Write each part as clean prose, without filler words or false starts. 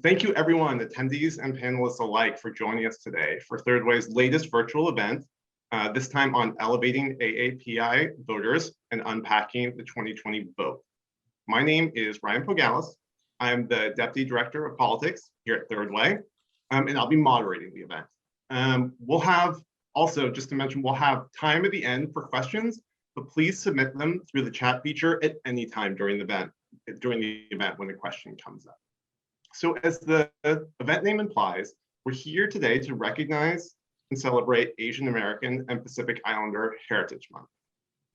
Thank you everyone, attendees and panelists alike, for joining us today for Third Way's latest virtual event, this time on elevating AAPI voters and unpacking the 2020 vote. My name is Ryan Pogalis. I'm the Deputy Director of Politics here at Third Way, and I'll be moderating the event. We'll have, also just to mention, we'll have time at the end for questions, but please submit them through the chat feature at any time during the event when the question comes up. So as the event name implies, we're here today to recognize and celebrate Asian American and Pacific Islander Heritage Month.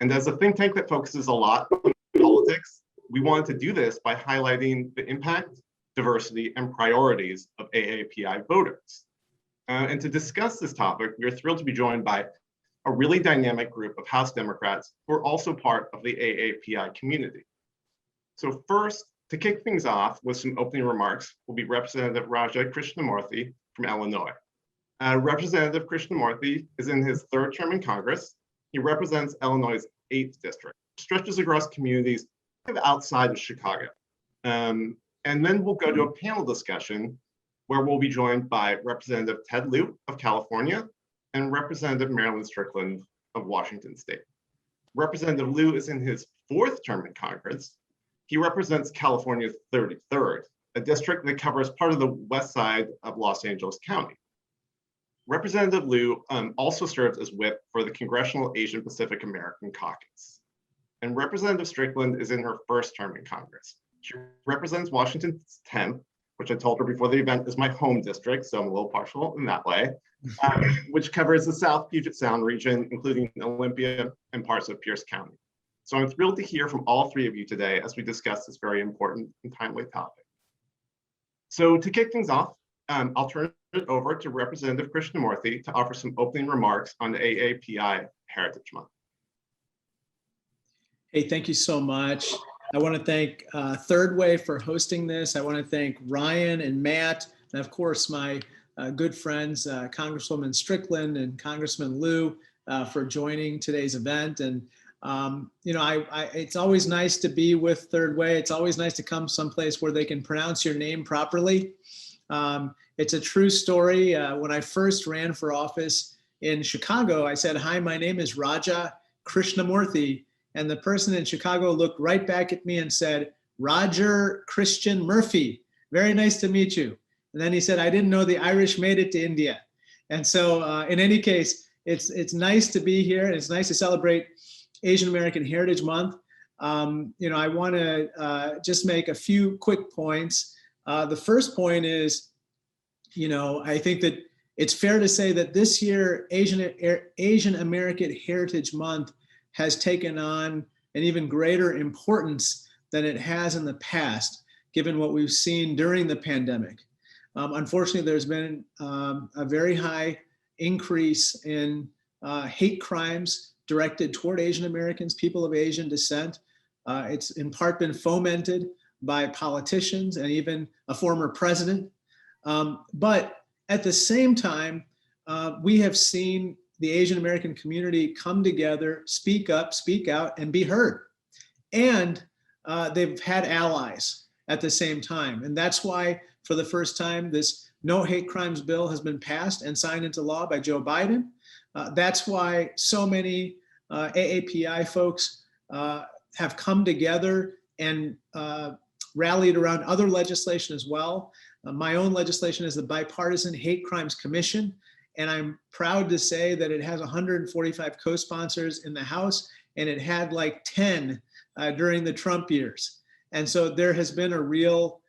And as a think tank that focuses a lot on politics, we wanted to do this by highlighting the impact, diversity, and priorities of AAPI voters. And to discuss this topic, we're thrilled to be joined by a really dynamic group of House Democrats who are also part of the AAPI community. So first, to kick things off with some opening remarks, will be Representative Raja Krishnamoorthi from Illinois. Representative Krishnamoorthi is in his third term in Congress. He represents Illinois' 8th district, stretches across communities outside of Chicago. And then we'll go to a panel discussion where we'll be joined by Representative Ted Lieu of California and Representative Marilyn Strickland of Washington State. Representative Lieu is in his 4th term in Congress. He represents California's 33rd, a district that covers part of the west side of Los Angeles County. Representative Lieu also serves as whip for the Congressional Asian Pacific American Caucus. And Representative Strickland is in her 1st term in Congress. She represents Washington's 10th, which I told her before the event is my home district, so I'm a little partial in that way, which covers the South Puget Sound region, including Olympia and parts of Pierce County. So I'm thrilled to hear from all 3 of you today as we discuss this very important and timely topic. So to kick things off, I'll turn it over to Representative Krishnamoorthi to offer some opening remarks on the AAPI Heritage Month. Hey, thank you so much. I want to thank Third Way for hosting this. I want to thank Ryan and Matt, and of course my good friends, Congresswoman Strickland and Congressman Lieu, for joining today's event. And you know, it's always nice to be with Third Way. It's always nice to come someplace where they can pronounce your name properly. It's a true story. When I first ran for office in Chicago, I said, "Hi, my name is Raja Krishnamoorthi." And the person in Chicago looked right back at me and said, "Roger Christian Murphy, very nice to meet you." And then he said, "I didn't know the Irish made it to India." And so in any case, it's nice to be here, and it's nice to celebrate Asian American Heritage Month. You know, I want to just make a few quick points. The first point is, you know, I think that it's fair to say that this year, Asian American Heritage Month has taken on an even greater importance than it has in the past, given what we've seen during the pandemic. Unfortunately, there's been a very high increase in hate crimes directed toward Asian Americans, people of Asian descent. It's in part been fomented by politicians and even a former president. But at the same time, we have seen the Asian American community come together, speak up, speak out, and be heard. And they've had allies at the same time. And that's why, for the first time, this No Hate Crimes bill has been passed and signed into law by Joe Biden. That's why so many AAPI folks have come together and rallied around other legislation as well. My own legislation is the Bipartisan Hate Crimes Commission. And I'm proud to say that it has 145 co-sponsors in the House, and it had like 10 during the Trump years. And so there has been a real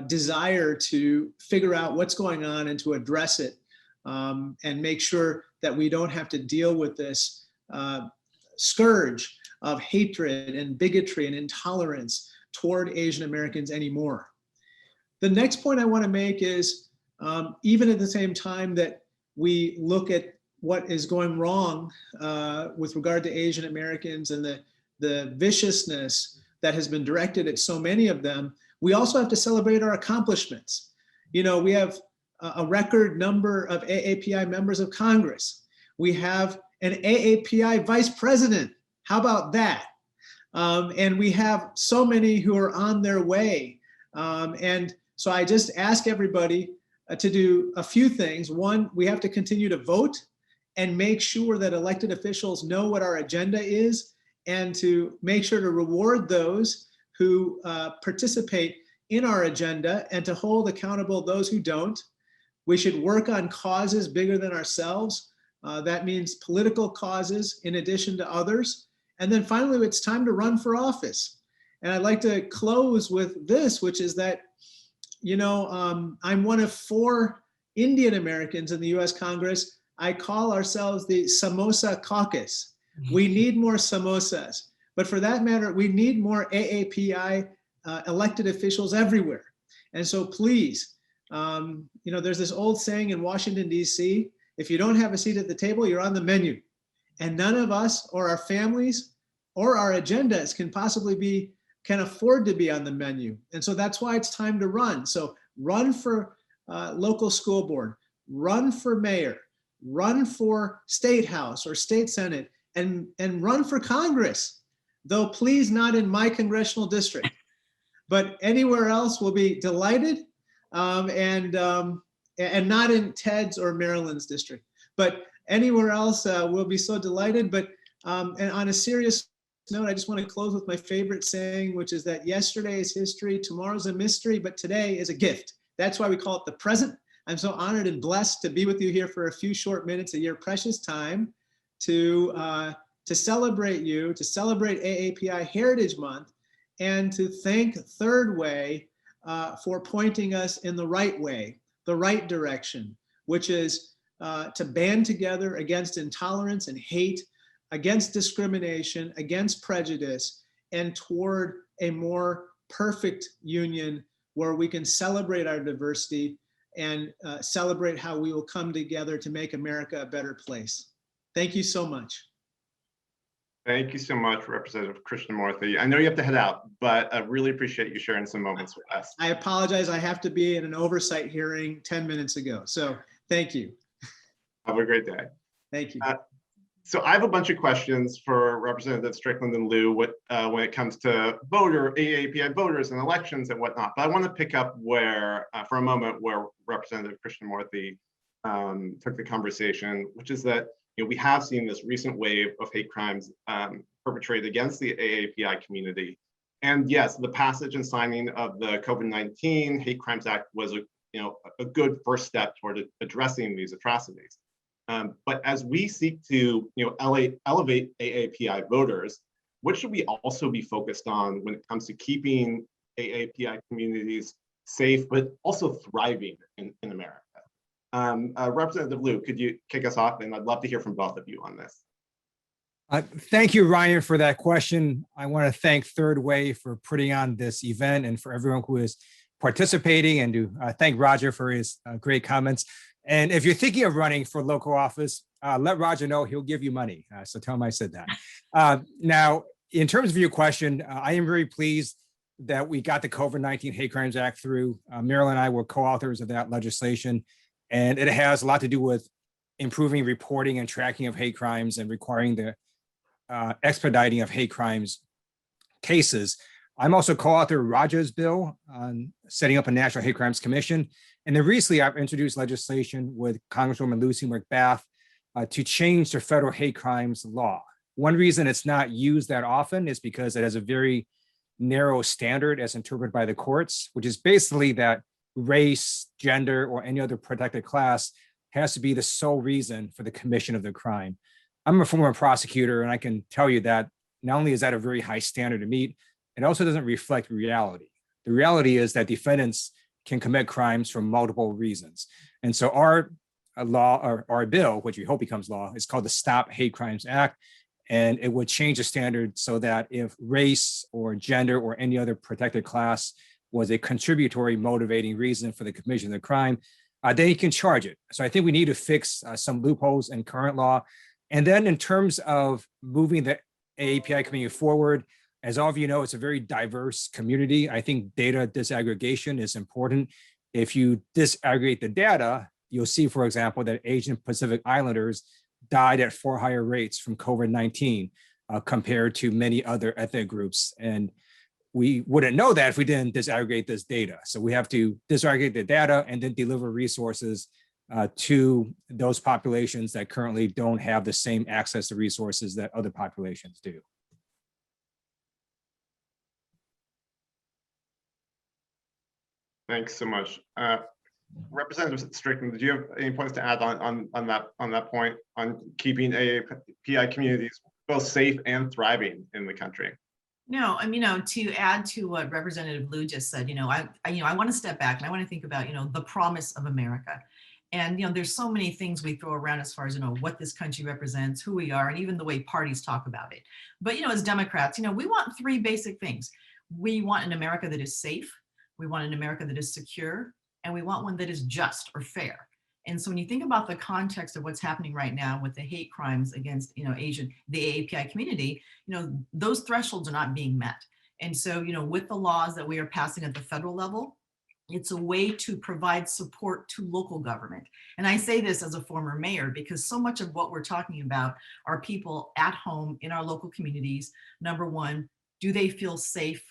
desire to figure out what's going on and to address it and make sure that we don't have to deal with this scourge of hatred and bigotry and intolerance toward Asian Americans anymore. The next point I want to make is even at the same time that we look at what is going wrong with regard to Asian Americans and the viciousness that has been directed at so many of them, we also have to celebrate our accomplishments. You know, we have a record number of AAPI members of Congress. We have an AAPI vice president. How about that? And we have so many who are on their way. And So I just ask everybody to do a few things. One, we have to continue to vote and make sure that elected officials know what our agenda is, and to make sure to reward those who participate in our agenda and to hold accountable those who don't. We should work on causes bigger than ourselves. That means political causes in addition to others. And then finally, it's time to run for office. And I'd like to close with this, which is that, I'm one of 4 Indian Americans in the US Congress. I call ourselves the Samosa Caucus. We need more samosas. But for that matter, we need more AAPI elected officials everywhere. And so please, there's this old saying in Washington, D.C., if you don't have a seat at the table, you're on the menu. And none of us or our families or our agendas can afford to be on the menu. And so that's why it's time to run. So run for local school board, run for mayor, run for state house or state senate, and run for Congress, though please not in my congressional district. But anywhere else we'll be delighted, and not in Ted's or Marilyn's district. But anywhere else we'll be so delighted. But and on a serious note, I just want to close with my favorite saying, which is that yesterday is history, tomorrow's a mystery, but today is a gift. That's why we call it the present. I'm so honored and blessed to be with you here for a few short minutes of your precious time to celebrate you, to celebrate AAPI Heritage Month, and to thank Third Way for pointing us in the right way, the right direction, which is to band together against intolerance and hate, against discrimination, against prejudice, and toward a more perfect union where we can celebrate our diversity and celebrate how we will come together to make America a better place. Thank you so much. Thank you so much, Representative Krishnamoorthi. I know you have to head out, but I really appreciate you sharing some moments with us. I apologize. I have to be in an oversight hearing 10 minutes ago. So thank you. Have a great day. Thank you. So I have a bunch of questions for Representative Strickland and Lieu when it comes to AAPI voters and elections and whatnot. But I want to pick up for a moment where Representative Krishnamoorthi took the conversation, which is that we have seen this recent wave of hate crimes perpetrated against the AAPI community. And yes, the passage and signing of the COVID-19 Hate Crimes Act was a good first step toward addressing these atrocities. But as we seek to elevate AAPI voters, what should we also be focused on when it comes to keeping AAPI communities safe, but also thriving in America? Representative Lieu, could you kick us off? And I'd love to hear from both of you on this. Thank you, Ryan, for that question. I want to thank Third Way for putting on this event and for everyone who is participating, and to thank Roger for his great comments. And if you're thinking of running for local office, let Roger know, he'll give you money. So tell him I said that. Now, in terms of your question, I am very pleased that we got the COVID-19 Hate Crimes Act through. Marilyn and I were co-authors of that legislation, and it has a lot to do with improving reporting and tracking of hate crimes and requiring the expediting of hate crimes cases. I'm also co-author of Roger's bill on setting up a National Hate Crimes Commission. And then recently I've introduced legislation with Congresswoman Lucy McBath to change the federal hate crimes law. One reason it's not used that often is because it has a very narrow standard as interpreted by the courts, which is basically that race, gender, or any other protected class has to be the sole reason for the commission of the crime. I'm a former prosecutor, and I can tell you that not only is that a very high standard to meet, it also doesn't reflect reality. The reality is that defendants can commit crimes for multiple reasons. And so our law, or our bill, which we hope becomes law, is called the Stop Hate Crimes Act. And it would change the standard so that if race or gender or any other protected class was a contributory motivating reason for the commission of the crime, then you can charge it. So I think we need to fix some loopholes in current law. And then in terms of moving the AAPI community forward, as all of you know, it's a very diverse community. I think data disaggregation is important. If you disaggregate the data, you'll see, for example, that Asian Pacific Islanders died at far higher rates from COVID-19 compared to many other ethnic groups. And we wouldn't know that if we didn't disaggregate this data. So we have to disaggregate the data and then deliver resources to those populations that currently don't have the same access to resources that other populations do. Thanks so much. Representative Strickland, did you have any points to add on that point on keeping AAPI communities both safe and thriving in the country? No, to add to what Representative Lieu just said, I want to step back and I want to think about, the promise of America. And, there's so many things we throw around as far as, what this country represents, who we are, and even the way parties talk about it. But, as Democrats, we want three basic things. We want an America that is safe. We want an America that is secure, and we want one that is just or fair. And so when you think about the context of what's happening right now with the hate crimes against, the AAPI community, those thresholds are not being met. And so, with the laws that we are passing at the federal level, it's a way to provide support to local government. And I say this as a former mayor, because so much of what we're talking about are people at home in our local communities. Number one, do they feel safe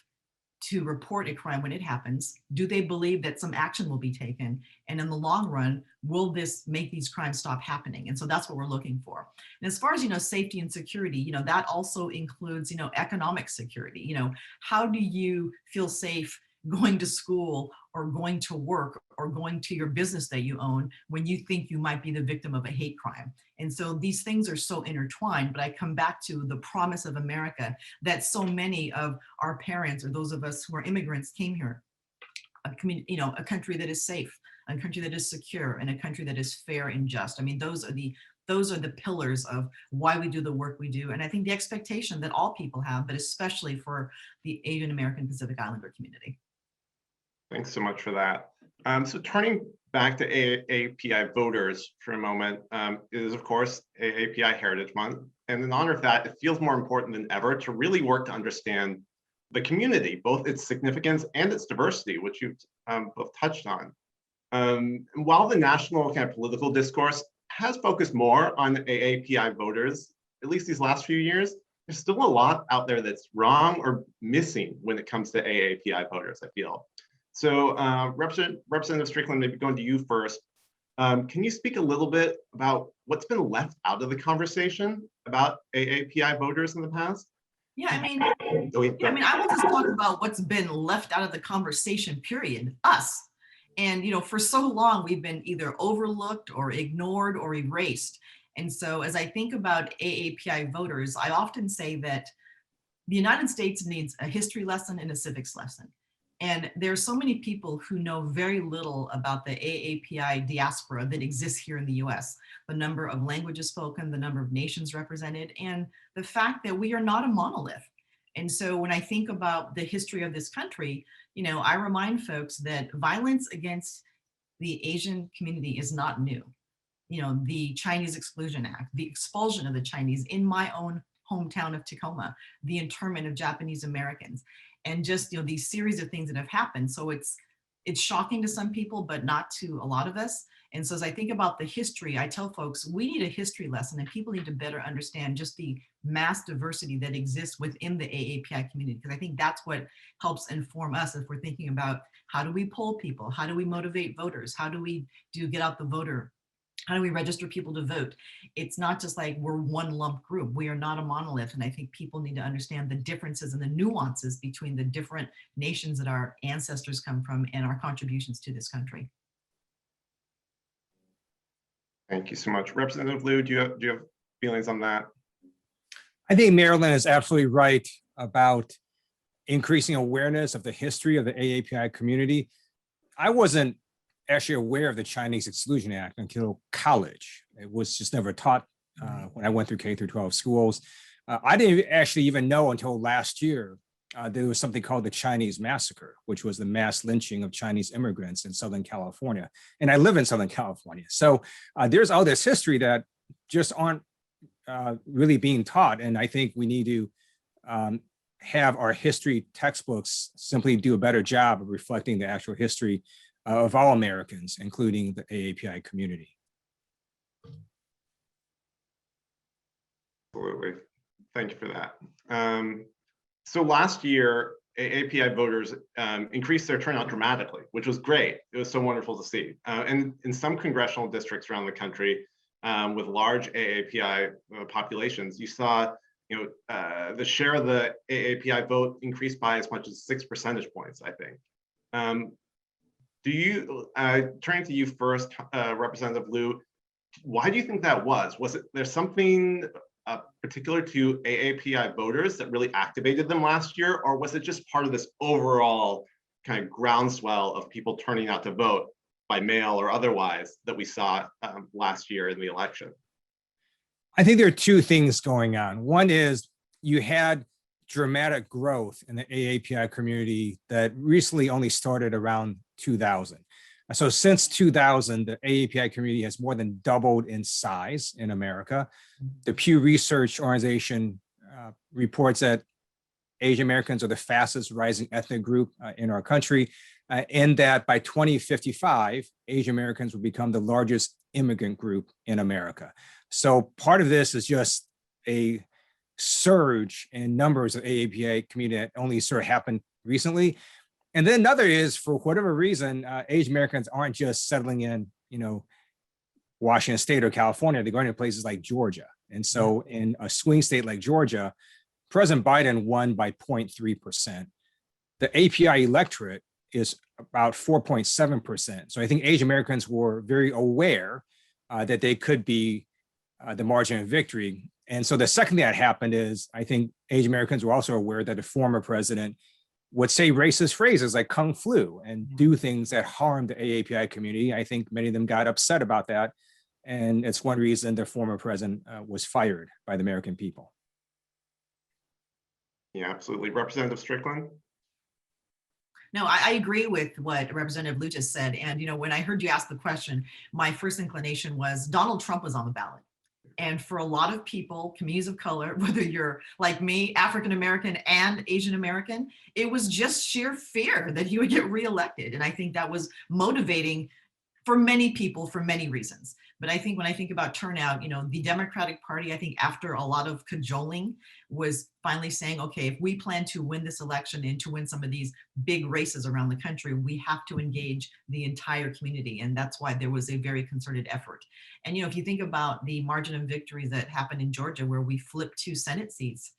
to report a crime when it happens? Do they believe that some action will be taken? And in the long run, will this make these crimes stop happening? And so that's what we're looking for. And as far as, safety and security, that also includes, economic security. How do you feel safe going to school or going to work or going to your business that you own when you think you might be the victim of a hate crime? And so these things are so intertwined, but I come back to the promise of America that so many of our parents or those of us who are immigrants came here, a country that is safe, a country that is secure, and a country that is fair and just. Those are the pillars of why we do the work we do. And I think the expectation that all people have, but especially for the Asian American Pacific Islander community. Thanks so much for that. So turning back to AAPI voters for a moment, it is of course AAPI Heritage Month. And in honor of that, it feels more important than ever to really work to understand the community, both its significance and its diversity, which you've both touched on. While the national kind of political discourse has focused more on AAPI voters, at least these last few years, there's still a lot out there that's wrong or missing when it comes to AAPI voters, I feel. So Representative Strickland, maybe going to you first. Can you speak a little bit about what's been left out of the conversation about AAPI voters in the past? Yeah, I will just talk about what's been left out of the conversation, period, us. And, for so long, we've been either overlooked or ignored or erased. And so as I think about AAPI voters, I often say that the United States needs a history lesson and a civics lesson. And there are so many people who know very little about the AAPI diaspora that exists here in the US, the number of languages spoken, the number of nations represented, and the fact that we are not a monolith. And so when I think about the history of this country, I remind folks that violence against the Asian community is not new. The Chinese Exclusion Act, the expulsion of the Chinese in my own hometown of Tacoma, the internment of Japanese Americans, and just these series of things that have happened. So it's shocking to some people, but not to a lot of us. And so as I think about the history, I tell folks we need a history lesson, and people need to better understand just the mass diversity that exists within the AAPI community, because I think that's what helps inform us if we're thinking about how do we poll people, how do we motivate voters, how do we get out the voter, how do we register people to vote? It's not just like we're one lump group. We are not a monolith. And I think people need to understand the differences and the nuances between the different nations that our ancestors come from and our contributions to this country. Thank you so much. Representative Lieu, do you have feelings on that? I think Marilyn is absolutely right about increasing awareness of the history of the AAPI community. I wasn't actually aware of the Chinese Exclusion Act until college. It was just never taught when I went through K through 12 schools. I didn't actually even know until last year there was something called the Chinese Massacre, which was the mass lynching of Chinese immigrants in Southern California. And I live in Southern California. So there's all this history that just aren't really being taught. And I think we need to have our history textbooks simply do a better job of reflecting the actual history of all Americans, including the AAPI community. Absolutely. Thank you for that. So last year, AAPI voters increased their turnout dramatically, which was great. It was so wonderful to see. And in some congressional districts around the country with large AAPI populations, you saw the share of the AAPI vote increased by as much as 6 percentage points, I think. Do you, turning to you first, Representative Lieu, why do you think that was? Was it there's something particular to AAPI voters that really activated them last year, or was it just part of this overall kind of groundswell of people turning out to vote by mail or otherwise that we saw last year in the election? I think there are two things going on. One is you had dramatic growth in the AAPI community that recently only started around 2000. So since 2000, the AAPI community has more than doubled in size in America. The Pew Research organization reports that Asian Americans are the fastest rising ethnic group in our country, and that by 2055, Asian Americans will become the largest immigrant group in America. So part of this is just a surge in numbers of AAPI community that only sort of happened recently. And then another is, for whatever reason, Asian Americans aren't just settling in, Washington State or California. They're going to places like Georgia. And so in a swing state like Georgia, President Biden won by 0.3%. The API electorate is about 4.7%. So I think Asian Americans were very aware that they could be the margin of victory. And so the second thing that happened is, I think Asian Americans were also aware that the former president would say racist phrases like Kung Flu and do things that harmed the AAPI community. I think many of them got upset about that. And it's one reason the former president was fired by the American people. Yeah, absolutely. Representative Strickland? No, I agree with what Representative Lieu just said. And, when I heard you ask the question, my first inclination was Donald Trump was on the ballot. And for a lot of people, communities of color, whether you're like me, African-American and Asian American, it was just sheer fear that he would get reelected. And I think that was motivating for many people for many reasons. But I think when I think about turnout, the Democratic Party, I think after a lot of cajoling, was finally saying, okay, if we plan to win this election and to win some of these big races around the country, we have to engage the entire community. And that's why there was a very concerted effort. And, if you think about the margin of victory that happened in Georgia, where we flipped 2 Senate seats,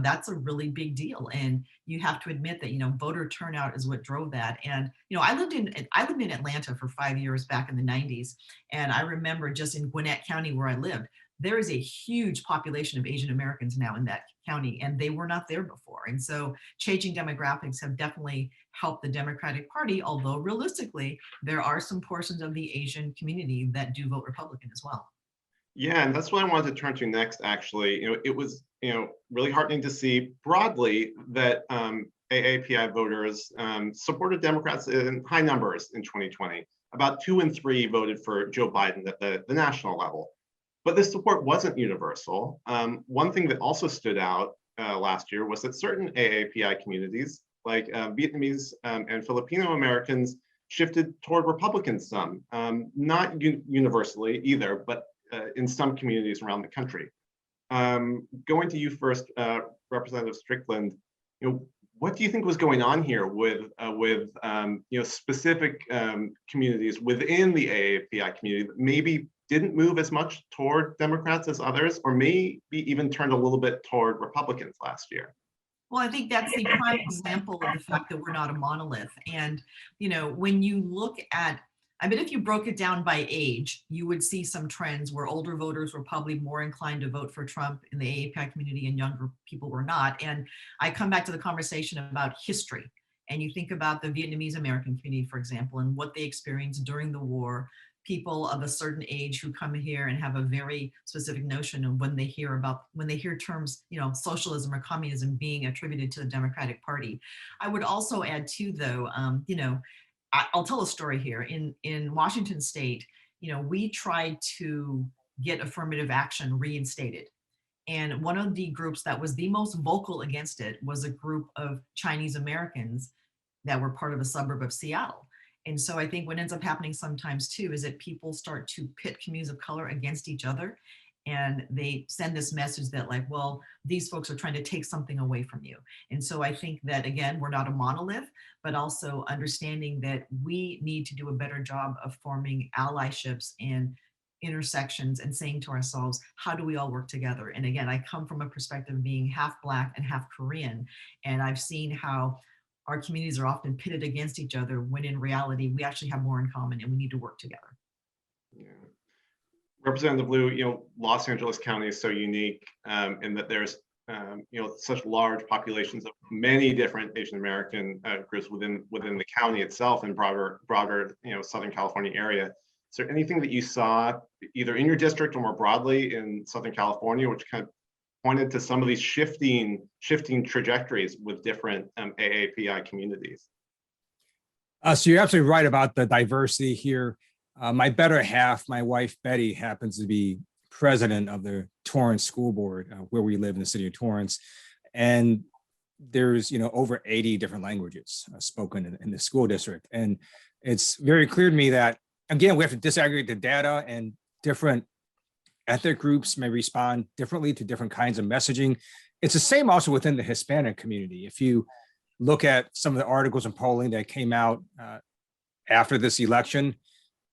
that's a really big deal. And you have to admit that, voter turnout is what drove that. And, I lived in Atlanta for 5 years back in the 90s. And I remember just in Gwinnett County where I lived, there is a huge population of Asian Americans now in that county, and they were not there before. And so changing demographics have definitely helped the Democratic Party, although realistically, there are some portions of the Asian community that do vote Republican as well. Yeah, and that's what I wanted to turn to next, actually. It was, really heartening to see broadly that AAPI voters supported Democrats in high numbers in 2020. About 2 in 3 voted for Joe Biden at the national level. But this support wasn't universal. One thing that also stood out last year was that certain AAPI communities, like Vietnamese and Filipino Americans, shifted toward Republicans some, not universally either, but in some communities around the country. Going to you first, Representative Strickland, what do you think was going on here with specific communities within the AAPI community that maybe didn't move as much toward Democrats as others, or maybe even turned a little bit toward Republicans last year? Well, I think that's the prime example of the fact that we're not a monolith. And, when you look at, if you broke it down by age, you would see some trends where older voters were probably more inclined to vote for Trump in the AAPI community and younger people were not. And I come back to the conversation about history. And you think about the Vietnamese American community, for example, and what they experienced during the war. People of a certain age who come here and have a very specific notion of when they hear terms, socialism or communism being attributed to the Democratic Party. I would also add too, though, I'll tell a story here. In Washington State, we tried to get affirmative action reinstated. And one of the groups that was the most vocal against it was a group of Chinese Americans that were part of a suburb of Seattle. And so I think what ends up happening sometimes too is that people start to pit communities of color against each other. And they send this message that like, well, these folks are trying to take something away from you. And so I think that, again, we're not a monolith, but also understanding that we need to do a better job of forming allyships and intersections and saying to ourselves, how do we all work together? And again, I come from a perspective of being half Black and half Korean, and I've seen how our communities are often pitted against each other when in reality, we actually have more in common and we need to work together. Yeah. Representative Lieu, Los Angeles County is so unique in that there's, such large populations of many different Asian American groups within the county itself and broader, Southern California area. Is there anything that you saw either in your district or more broadly in Southern California, which kind of pointed to some of these shifting trajectories with different AAPI communities? So you're absolutely right about the diversity here. My better half, my wife, Betty, happens to be president of the Torrance School Board, where we live in the city of Torrance. And there's, over 80 different languages spoken in the school district. And it's very clear to me that, again, we have to disaggregate the data, and different ethnic groups may respond differently to different kinds of messaging. It's the same also within the Hispanic community. If you look at some of the articles and polling that came out after this election,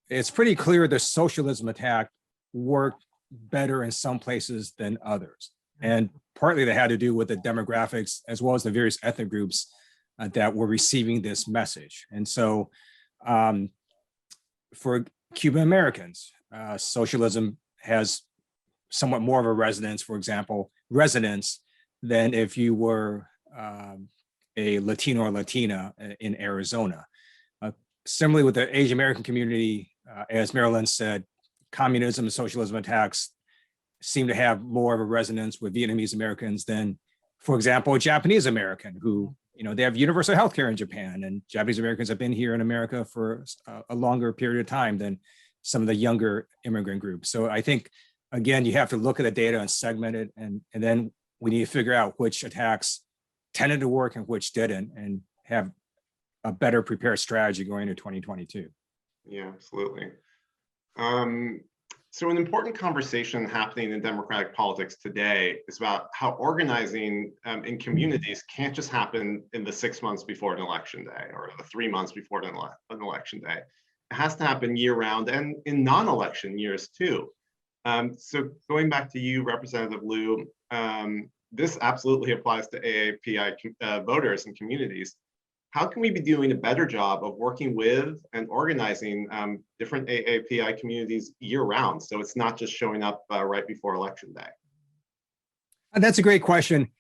it's pretty clear the socialism attack worked better in some places than others. And partly that had to do with the demographics as well as the various ethnic groups that were receiving this message. And so for Cuban Americans, socialism has somewhat more of a resonance, for example, than if you were a Latino or Latina in Arizona. Similarly with the Asian American community, as Marilyn said, communism and socialism attacks seem to have more of a resonance with Vietnamese Americans than, for example, a Japanese American who, they have universal healthcare in Japan, and Japanese Americans have been here in America for a longer period of time than some of the younger immigrant groups. So I think, again, you have to look at the data and segment it, and then we need to figure out which attacks tended to work and which didn't, and have a better prepared strategy going into 2022. Yeah, absolutely. So an important conversation happening in democratic politics today is about how organizing in communities can't just happen in the 6 months before an election day or the 3 months before an election day. It has to happen year round and in non-election years too. So going back to you, Representative Lieu, this absolutely applies to AAPI voters and communities. How can we be doing a better job of working with and organizing different AAPI communities year round, so it's not just showing up right before election day? That's a great question.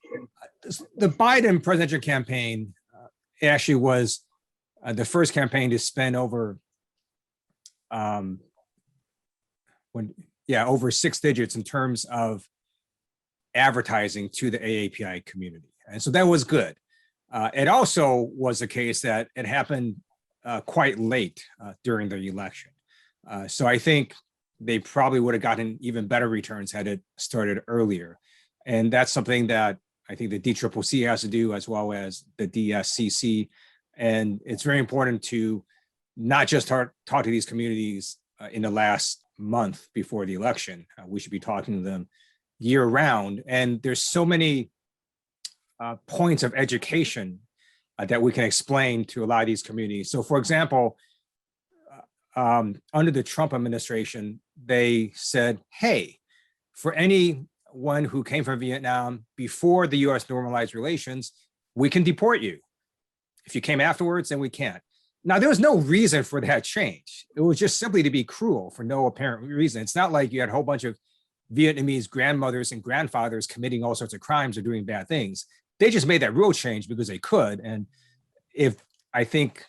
The Biden presidential campaign actually was the first campaign to spend over over 6 digits in terms of advertising to the AAPI community. And so that was good. It also was the case that it happened quite late during the election. So I think they probably would have gotten even better returns had it started earlier. And that's something that I think the DCCC has to do, as well as the DSCC. And it's very important to not just talk to these communities in the last month before the election. We should be talking to them year round. And there's so many points of education that we can explain to a lot of these communities. So for example, under the Trump administration, they said, hey, for anyone who came from Vietnam before the US normalized relations, we can deport you. If you came afterwards, then we can't. Now, there was no reason for that change. It was just simply to be cruel for no apparent reason. It's not like you had a whole bunch of Vietnamese grandmothers and grandfathers committing all sorts of crimes or doing bad things. They just made that rule change because they could. And if I think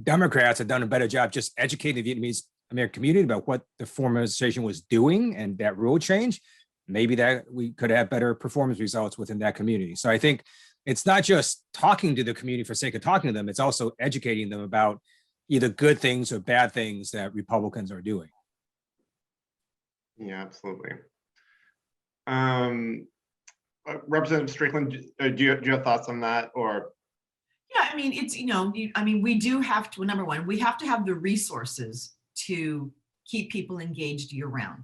Democrats have done a better job just educating the Vietnamese American community about what the former administration was doing and that rule change, maybe that we could have better performance results within that community. So I think it's not just talking to the community for the sake of talking to them, it's also educating them about either good things or bad things that Republicans are doing. Yeah, absolutely. Representative Strickland, do you have thoughts on that? Or yeah, I mean, it's, we do have to, number one, we have to have the resources to keep people engaged year round.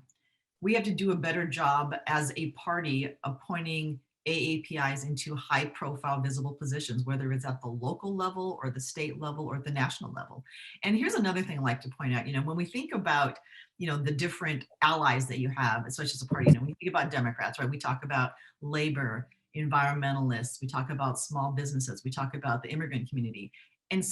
we have to do a better job as a party appointing AAPIs into high profile visible positions, whether it's at the local level or the state level or the national level. And here's another thing I'd like to point out, when we think about, the different allies that you have, especially as a party, when you think about Democrats, right, we talk about labor, environmentalists, we talk about small businesses, we talk about the immigrant community. And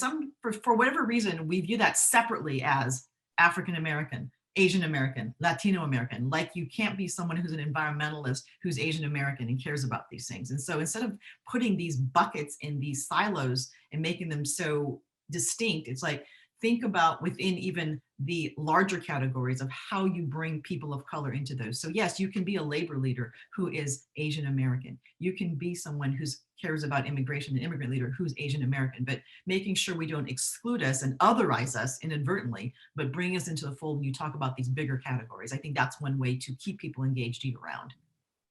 for whatever reason, we view that separately as African American, Asian American, Latino American. Like you can't be someone who's an environmentalist who's Asian American and cares about these things. And so instead of putting these buckets in these silos and making them so distinct, it's like, think about within even the larger categories of how you bring people of color into those. So yes, you can be a labor leader who is Asian American. You can be someone who cares about immigration, an immigrant leader who's Asian American, but making sure we don't exclude us and otherize us inadvertently, but bring us into the fold when you talk about these bigger categories. I think that's one way to keep people engaged year round.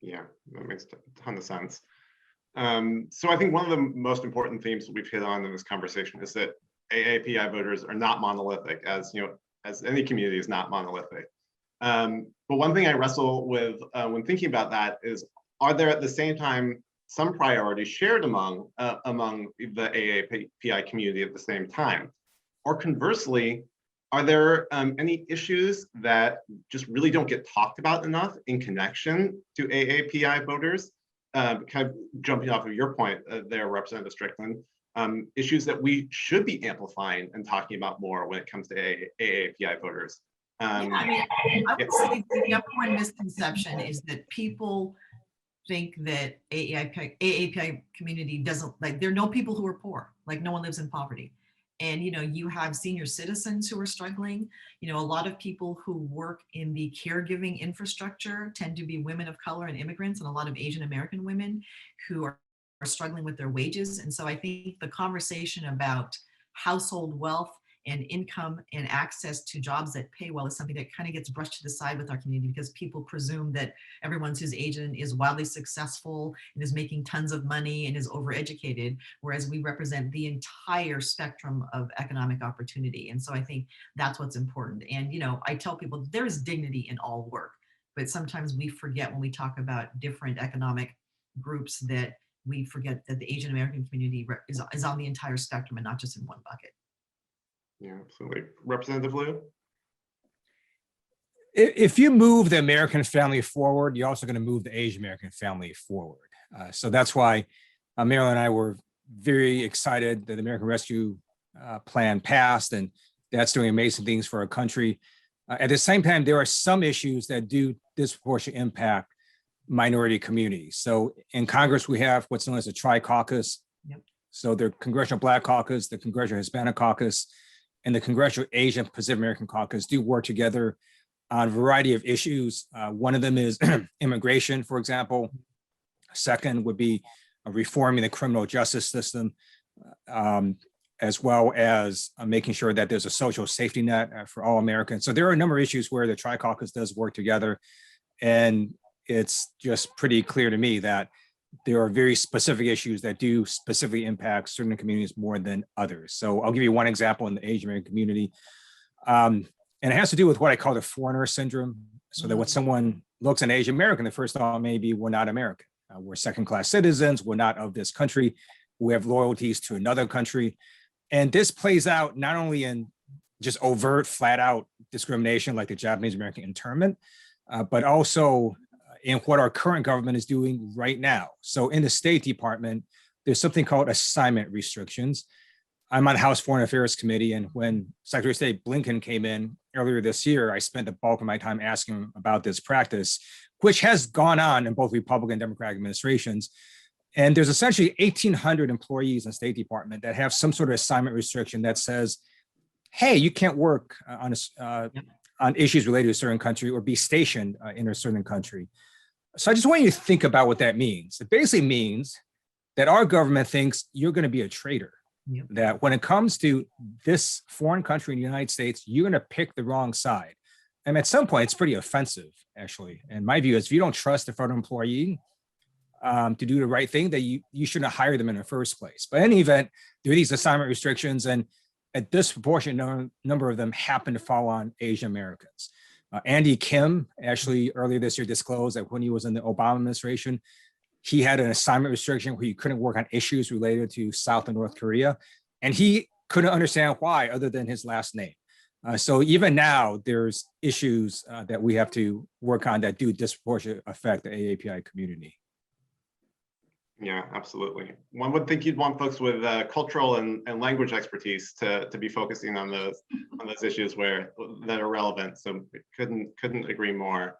Yeah, that makes a ton of sense. So I think one of the most important themes we've hit on in this conversation is that AAPI voters are not monolithic, as any community is not monolithic. But one thing I wrestle with when thinking about that is, are there at the same time some priorities shared among the AAPI community at the same time? Or conversely, are there any issues that just really don't get talked about enough in connection to AAPI voters? Kind of jumping off of your point there, Representative Strickland, issues that we should be amplifying and talking about more when it comes to AAPI voters. I would say the number one misconception is that people think that AAPI community doesn't, like, there are no people who are poor, like no one lives in poverty. And, you have senior citizens who are struggling. A lot of people who work in the caregiving infrastructure tend to be women of color and immigrants, and a lot of Asian American women who are struggling with their wages. And so I think the conversation about household wealth and income and access to jobs that pay well is something that kind of gets brushed to the side with our community, because people presume that everyone who's Asian is wildly successful and is making tons of money and is overeducated, whereas we represent the entire spectrum of economic opportunity. And so I think that's what's important. And, I tell people there is dignity in all work, but sometimes we forget when we talk about different economic groups that we forget that the Asian American community is on the entire spectrum and not just in one bucket. Yeah, absolutely. Representative Lieu? If you move the American family forward, you're also going to move the Asian American family forward. So that's why Marilyn and I were very excited that the American Rescue Plan passed, and that's doing amazing things for our country. At the same time, there are some issues that do disproportionately impact minority communities. So in Congress, we have what's known as the Tri-Caucus. Yep. So the Congressional Black Caucus, the Congressional Hispanic Caucus, and the Congressional Asian Pacific American Caucus do work together on a variety of issues. One of them is immigration, for example. Second would be reforming the criminal justice system, as well as making sure that there's a social safety net for all Americans. So there are a number of issues where the Tri-Caucus does work together. And it's just pretty clear to me that there are very specific issues that do specifically impact certain communities more than others. So I'll give you one example in the Asian American community. And it has to do with what I call the foreigner syndrome. So that when someone looks at Asian American, the first thought maybe we're not American. We're second-class citizens. We're not of this country. We have loyalties to another country. And this plays out not only in just overt, flat-out discrimination like the Japanese American internment, but also in what our current government is doing right now. So in the State Department, there's something called assignment restrictions. I'm on the House Foreign Affairs Committee, and when Secretary of State Blinken came in earlier this year, I spent the bulk of my time asking him about this practice, which has gone on in both Republican and Democratic administrations. And there's essentially 1,800 employees in the State Department that have some sort of assignment restriction that says, hey, you can't work on issues related to a certain country or be stationed in a certain country. So I just want you to think about what that means. It basically means that our government thinks you're going to be a traitor. Yep. That when it comes to this foreign country in the United States, you're going to pick the wrong side. And at some point, it's pretty offensive, actually. And my view is if you don't trust a federal employee to do the right thing, that you shouldn't hire them in the first place. But in any event, there are these assignment restrictions, and a disproportionate number of them happen to fall on Asian Americans. Andy Kim actually earlier this year disclosed that when he was in the Obama administration, he had an assignment restriction where he couldn't work on issues related to South and North Korea. And he couldn't understand why other than his last name. So even now, there's issues that we have to work on that do disproportionately affect the AAPI community. Yeah, absolutely. One would think you'd want folks with cultural and language expertise to be focusing on those issues that are relevant. So couldn't agree more.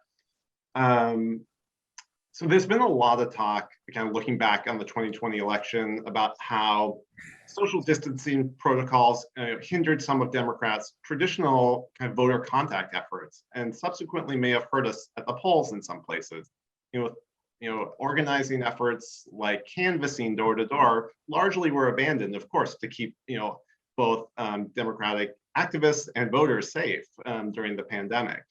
So there's been a lot of talk, kind of looking back on the 2020 election, about how social distancing protocols hindered some of Democrats' traditional kind of voter contact efforts, and subsequently may have hurt us at the polls in some places. Organizing efforts like canvassing door to door largely were abandoned, of course, to keep both Democratic activists and voters safe during the pandemic.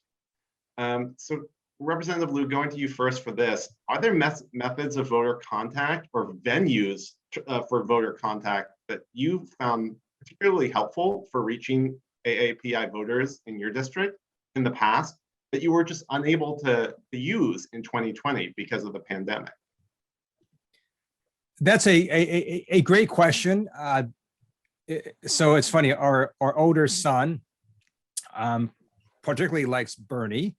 So Representative Lieu, going to you first for this, are there methods of voter contact or venues for voter contact that you found particularly helpful for reaching AAPI voters in your district in the past that you were just unable to use in 2020 because of the pandemic? That's a great question. So it's funny, our older son particularly likes Bernie.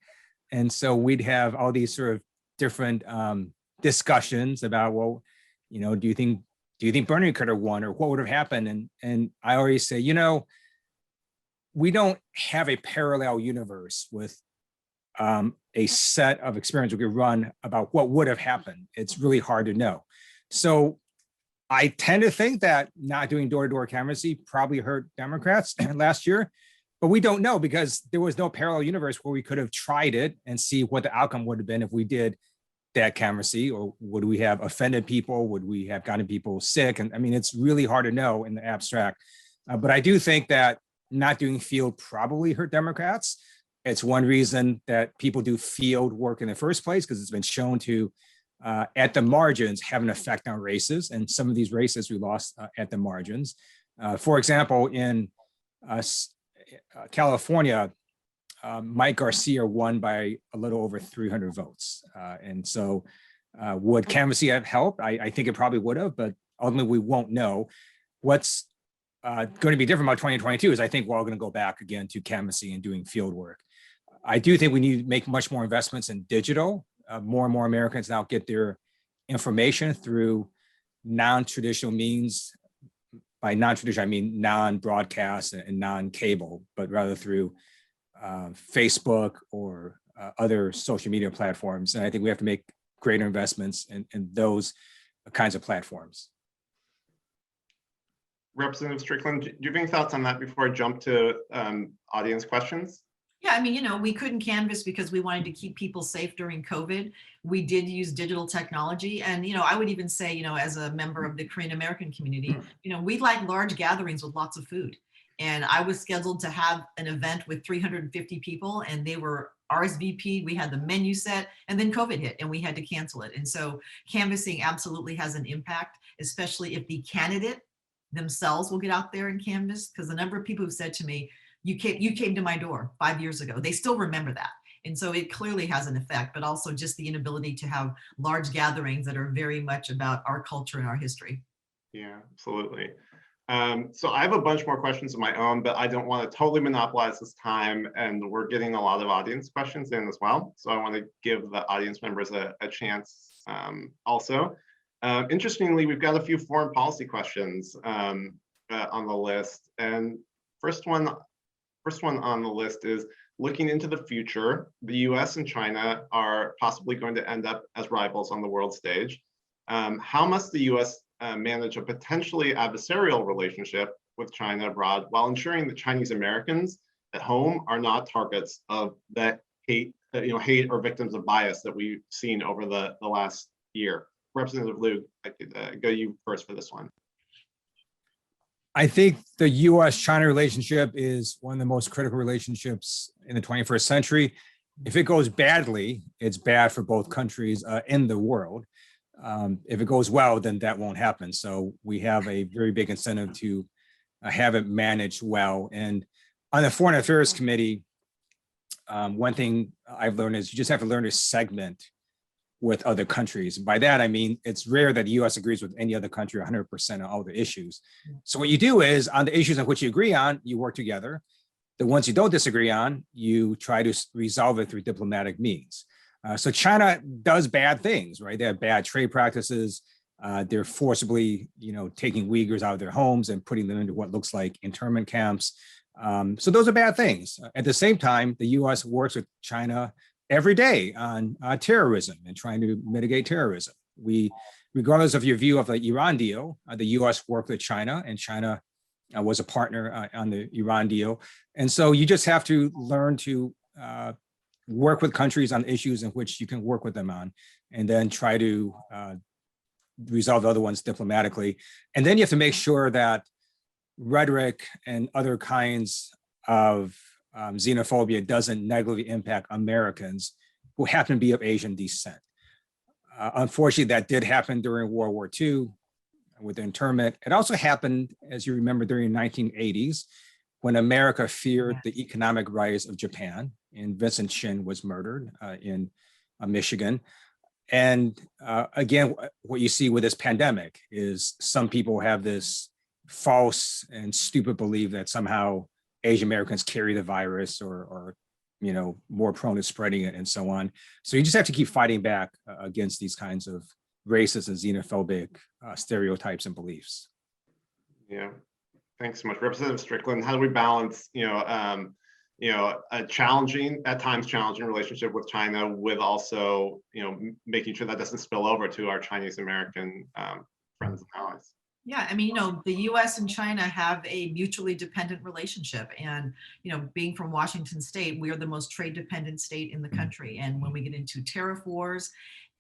And so we'd have all these sort of different discussions about, well, do you think Bernie could have won, or what would have happened? And I always say, we don't have a parallel universe with a set of experience we could run about what would have happened. It's really hard to know. So I tend to think that not doing door-to-door canvassing probably hurt Democrats last year, but we don't know because there was no parallel universe where we could have tried it and see what the outcome would have been if we did that canvassing, or would we have offended people? Would we have gotten people sick? And I mean, it's really hard to know in the abstract, but I do think that not doing field probably hurt Democrats. It's one reason that people do field work in the first place, because it's been shown to, at the margins, have an effect on races. And some of these races we lost at the margins. For example, in California, Mike Garcia won by a little over 300 votes. And so would canvassing have helped? I think it probably would have, but ultimately we won't know. What's going to be different about 2022 is I think we're all going to go back again to canvassing and doing field work. I do think we need to make much more investments in digital. More and more Americans now get their information through non-traditional means. By non-traditional, I mean non-broadcast and non-cable, but rather through Facebook or other social media platforms. And I think we have to make greater investments in those kinds of platforms. Representative Strickland, do you have any thoughts on that before I jump to audience questions? Yeah, I mean, we couldn't canvass because we wanted to keep people safe during COVID. We did use digital technology. And, I would even say, as a member of the Korean American community, we like large gatherings with lots of food. And I was scheduled to have an event with 350 people, and they were RSVP. We had the menu set, and then COVID hit and we had to cancel it. And so canvassing absolutely has an impact, especially if the candidate themselves will get out there and canvass, because the number of people who said to me, you came to my door 5 years ago, they still remember that. And so it clearly has an effect, but also just the inability to have large gatherings that are very much about our culture and our history. Yeah, absolutely. So I have a bunch more questions of my own, but I don't want to totally monopolize this time, and we're getting a lot of audience questions in as well. So I want to give the audience members a chance also. Interestingly, we've got a few foreign policy questions on the list. And first one on the list is, looking into the future, the US and China are possibly going to end up as rivals on the world stage. How must the US manage a potentially adversarial relationship with China abroad while ensuring that Chinese Americans at home are not targets of that hate or victims of bias that we've seen over the last year? Representative Lieu, I could go you first for this one. I think the US-China relationship is one of the most critical relationships in the 21st century. If it goes badly, it's bad for both countries in the world. If it goes well, then that won't happen. So we have a very big incentive to have it managed well. And on the Foreign Affairs Committee, one thing I've learned is you just have to learn to segment with other countries. By that, I mean, it's rare that the US agrees with any other country 100% on all the issues. So what you do is on the issues on which you agree on, you work together. The ones you don't disagree on, you try to resolve it through diplomatic means. So China does bad things, right? They have bad trade practices. They're forcibly, taking Uyghurs out of their homes and putting them into what looks like internment camps. So those are bad things. At the same time, the US works with China every day on terrorism and trying to mitigate terrorism. Regardless of your view of the Iran deal, the US worked with China, and China was a partner on the Iran deal. And so you just have to learn to work with countries on issues in which you can work with them on, and then try to resolve the other ones diplomatically. And then you have to make sure that rhetoric and other kinds of xenophobia doesn't negatively impact Americans who happen to be of Asian descent. Unfortunately, that did happen during World War II with the internment. It also happened, as you remember, during the 1980s, when America feared the economic rise of Japan, and Vincent Chin was murdered in Michigan. And again, what you see with this pandemic is some people have this false and stupid belief that somehow Asian Americans carry the virus or more prone to spreading it and so on. So you just have to keep fighting back against these kinds of racist and xenophobic stereotypes and beliefs. Yeah, thanks so much. Representative Strickland, how do we balance, a challenging, at times challenging relationship with China with also, making sure that doesn't spill over to our Chinese American friends and allies? Yeah, I mean, the US and China have a mutually dependent relationship. And, being from Washington State, we are the most trade dependent state in the country. And when we get into tariff wars,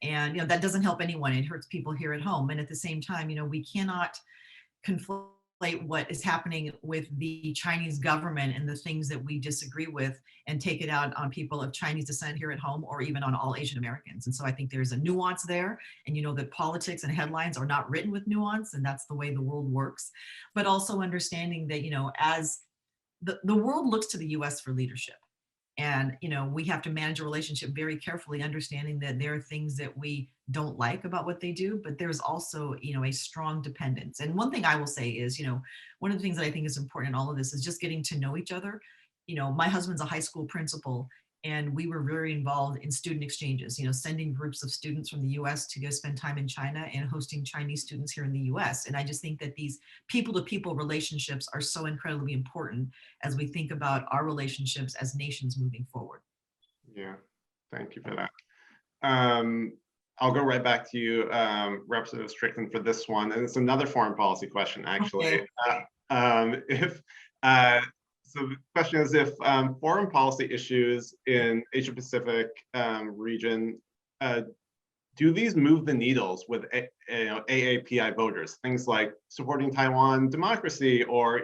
and, that doesn't help anyone. It hurts people here at home. And at the same time, we cannot conflate what is happening with the Chinese government and the things that we disagree with and take it out on people of Chinese descent here at home, or even on all Asian Americans. And so I think there's a nuance there, and that politics and headlines are not written with nuance, and that's the way the world works. But also understanding that, as the world looks to the US for leadership. And, we have to manage a relationship very carefully, understanding that there are things that we don't like about what they do, but there's also, a strong dependence. And one thing I will say is, one of the things that I think is important in all of this is just getting to know each other. My husband's a high school principal, and we were very involved in student exchanges, sending groups of students from the US to go spend time in China and hosting Chinese students here in the US. And I just think that these people-to-people relationships are so incredibly important as we think about our relationships as nations moving forward. Yeah, thank you for that. I'll go right back to you, Representative Strickland, for this one. And it's another foreign policy question, actually. Okay. So the question is, if foreign policy issues in Asia Pacific region, do these move the needles with AAPI voters? Things like supporting Taiwan democracy, or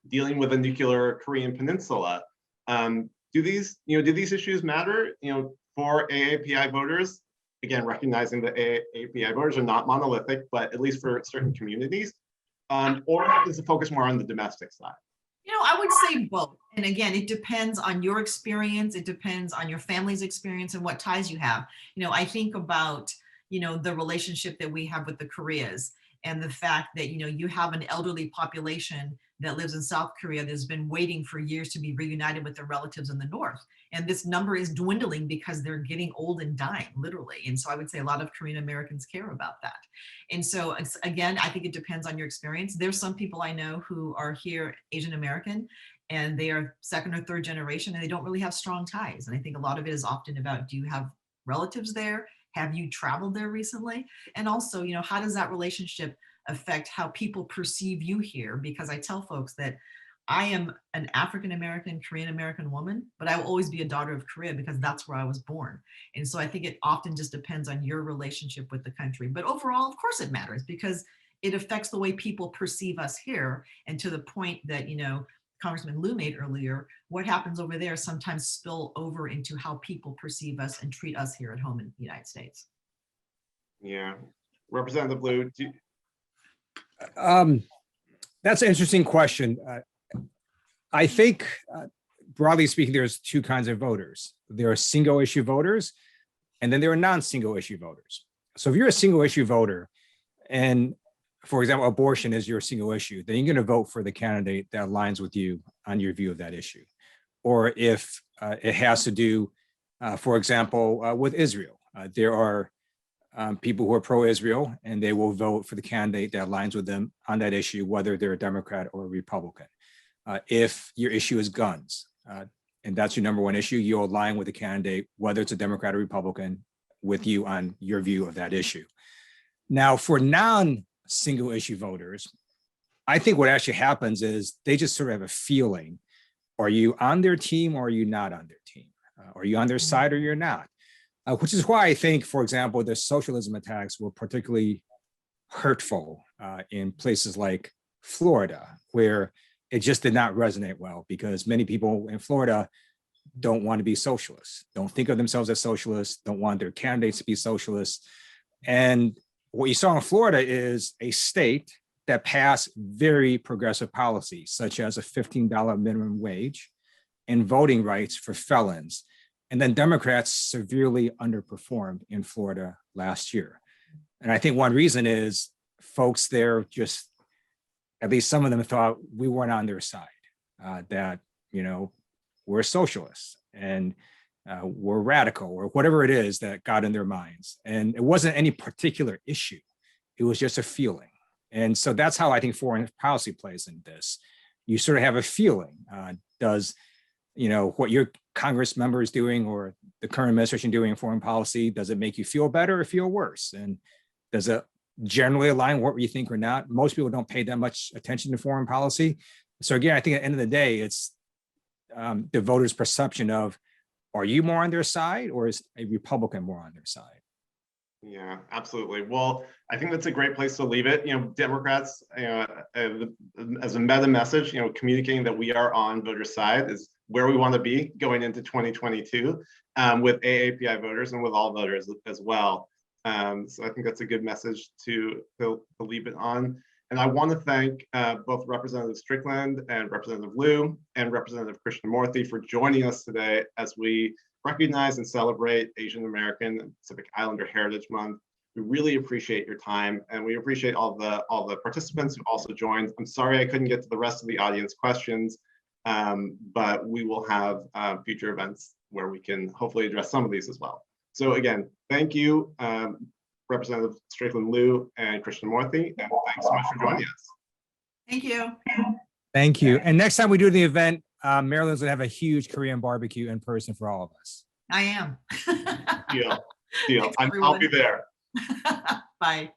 dealing with a nuclear Korean peninsula. Do these issues matter for AAPI voters? Again, recognizing that AAPI voters are not monolithic, but at least for certain communities, or is the focus more on the domestic side? I would say both. And again, it depends on your experience. It depends on your family's experience and what ties you have. I think about, the relationship that we have with the Koreas, and the fact that, you have an elderly population that lives in South Korea that's been waiting for years to be reunited with their relatives in the North. And this number is dwindling because they're getting old and dying, literally. And so I would say a lot of Korean Americans care about that. And so again, I think it depends on your experience. There's some people I know who are here Asian American, and they are second or third generation, and they don't really have strong ties. And I think a lot of it is often about, do you have relatives there? Have you traveled there recently? And also, how does that relationship affect how people perceive you here? Because I tell folks that I am an African-American, Korean-American woman, but I will always be a daughter of Korea because that's where I was born. And so I think it often just depends on your relationship with the country. But overall, of course it matters, because it affects the way people perceive us here. And to the point that, Congressman Lieu made earlier, what happens over there sometimes spill over into how people perceive us and treat us here at home in the United States. Yeah. Representative Lieu, that's an interesting question. I think broadly speaking, there's two kinds of voters. There are single issue voters, and then there are non-single issue voters. So if you're a single issue voter, and for example, abortion is your single issue, then you're going to vote for the candidate that aligns with you on your view of that issue. Or if it has to do, for example, with Israel, there are people who are pro-Israel, and they will vote for the candidate that aligns with them on that issue, whether they're a Democrat or a Republican. If your issue is guns, and that's your number one issue, you'll align with the candidate, whether it's a Democrat or Republican, with you on your view of that issue. Now, for non-single issue voters, I think what actually happens is they just sort of have a feeling. Are you on their team or are you not on their team? Are you on their side or you're not? Which is why I think, for example, the socialism attacks were particularly hurtful in places like Florida, where it just did not resonate well, because many people in Florida don't want to be socialists, don't think of themselves as socialists, don't want their candidates to be socialists. And what you saw in Florida is a state that passed very progressive policies, such as a $15 minimum wage and voting rights for felons. And then Democrats severely underperformed in Florida last year. And I think one reason is folks there just, at least some of them thought we weren't on their side, that, we're socialists and we're radical, or whatever it is that got in their minds. And it wasn't any particular issue. It was just a feeling. And so that's how I think foreign policy plays in this. You sort of have a feeling. Does, what your Congress member is doing or the current administration doing in foreign policy, does it make you feel better or feel worse? And does it generally align what you think or not? Most people don't pay that much attention to foreign policy. So again, I think at the end of the day, it's the voters' perception of, are you more on their side or is a Republican more on their side? Yeah, absolutely. Well, I think that's a great place to leave it. Democrats, as a meta message, communicating that we are on voter side is where we want to be going into 2022 with AAPI voters and with all voters as well. So I think that's a good message to leave it on. And I want to thank both Representative Strickland and Representative Lieu and Representative Krishnamoorthi for joining us today as we recognize and celebrate Asian American and Pacific Islander Heritage Month. We really appreciate your time, and we appreciate all the participants who also joined. I'm sorry I couldn't get to the rest of the audience questions, but we will have future events where we can hopefully address some of these as well. So again, thank you, Representative Strickland, Lieu, and Krishnamoorthi, and thanks so much for joining us. Thank you. Thank you. And next time we do the event, Maryland's gonna have a huge Korean barbecue in person for all of us. I am. Deal. Thanks, I'll be there. Bye.